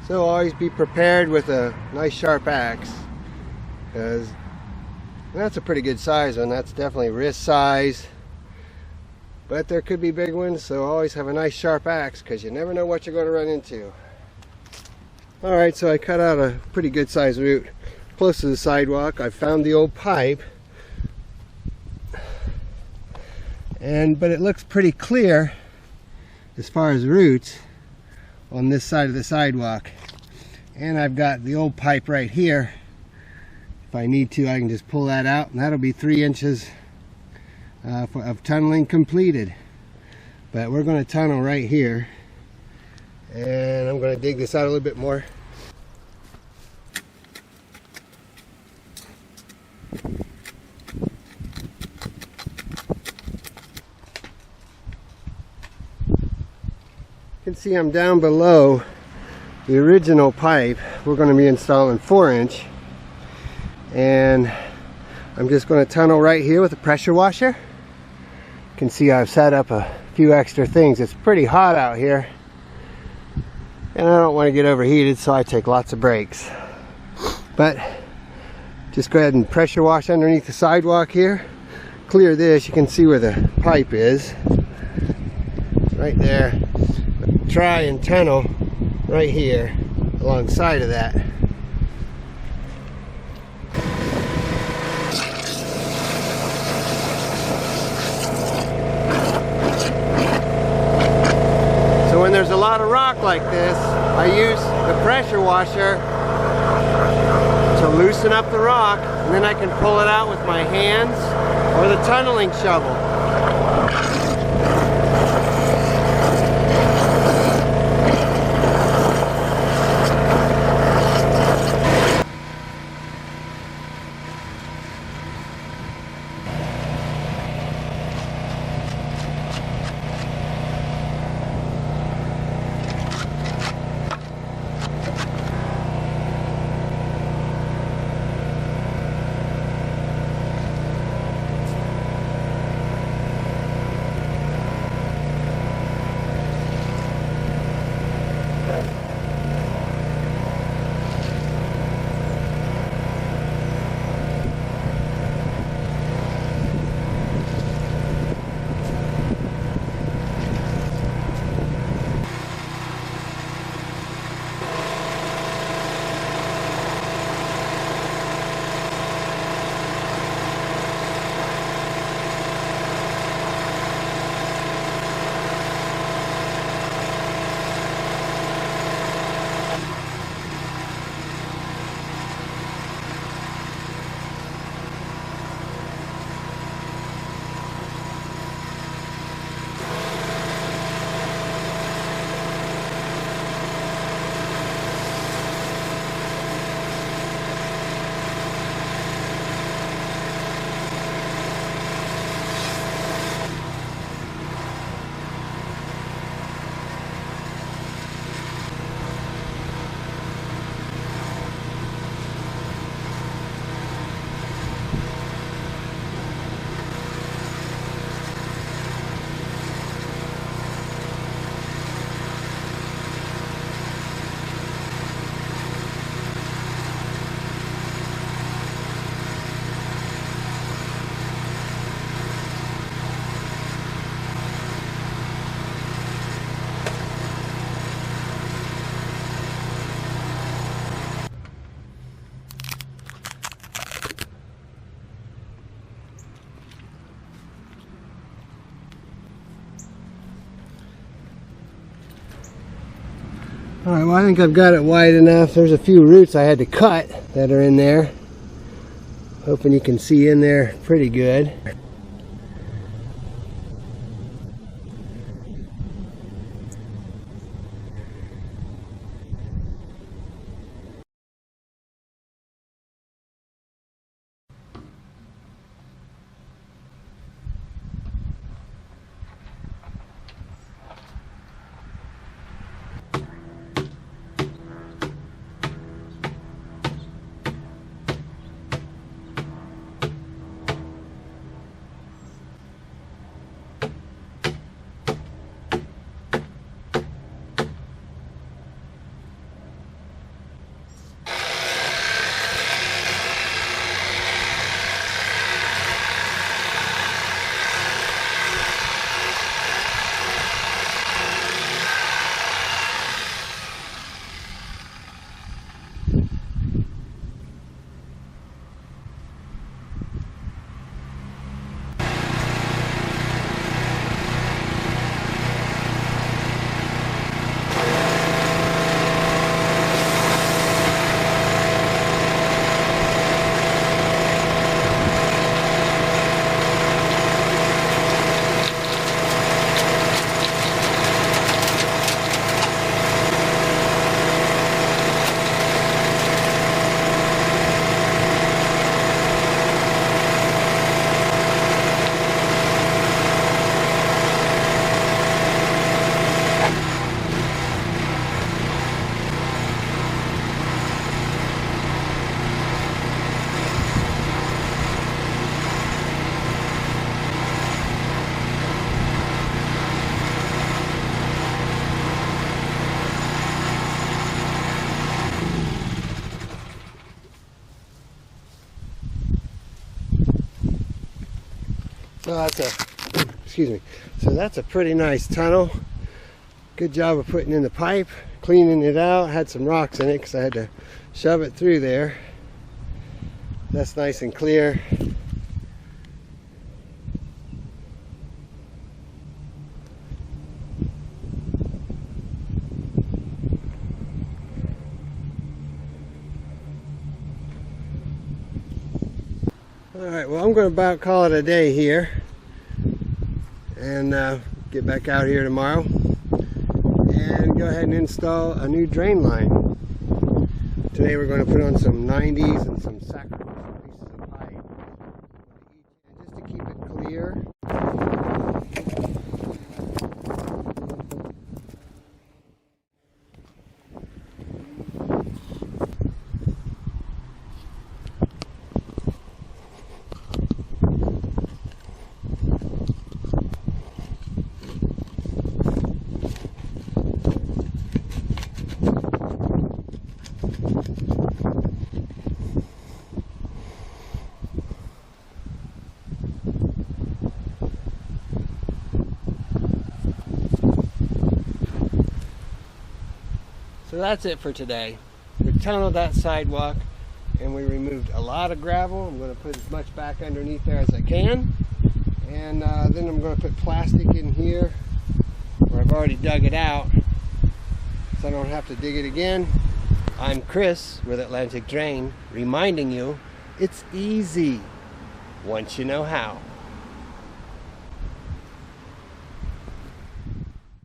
So always be prepared with a nice sharp axe, because that's a pretty good size one. That's definitely wrist size, but there could be big ones, so always have a nice sharp axe because you never know what you're going to run into. Alright, so I cut out a pretty good sized root close to the sidewalk. I found the old pipe, but it looks pretty clear as far as roots on this side of the sidewalk. And I've got the old pipe right here. If I need to, I can just pull that out, and that'll be 3 inches of tunneling completed. But we're going to tunnel right here, and I'm going to dig this out a little bit more. You can see I'm down below the original pipe. We're going to be installing 4-inch, and I'm just going to tunnel right here with a pressure washer. You can see I've set up a few extra things. It's pretty hot out here, and I don't want to get overheated, so I take lots of breaks. But just go ahead and pressure wash underneath the sidewalk here. Clear this. You can see where the pipe is right there. Try and tunnel right here alongside of that. So when there's a lot of rock like this, I use the pressure washer to loosen up the rock, and then I can pull it out with my hands or the tunneling shovel. Alright, well, I think I've got it wide enough. There's a few roots I had to cut that are in there. Hoping you can see in there pretty good. So that's a, excuse me. So that's a pretty nice tunnel. Good job of putting in the pipe, cleaning it out. Had some rocks in it because I had to shove it through there. That's nice and clear. Alright, well, I'm going to about call it a day here and get back out here tomorrow and go ahead and install a new drain line. Today we're going to put on some 90s and some sacrificial pieces of pipe just to keep it clear. So that's it for today. We tunneled that sidewalk and we removed a lot of gravel. I'm going to put as much back underneath there as I can. And then I'm going to put plastic in here where I've already dug it out so I don't have to dig it again. I'm Chris with Atlantic Drain, reminding you it's easy once you know how.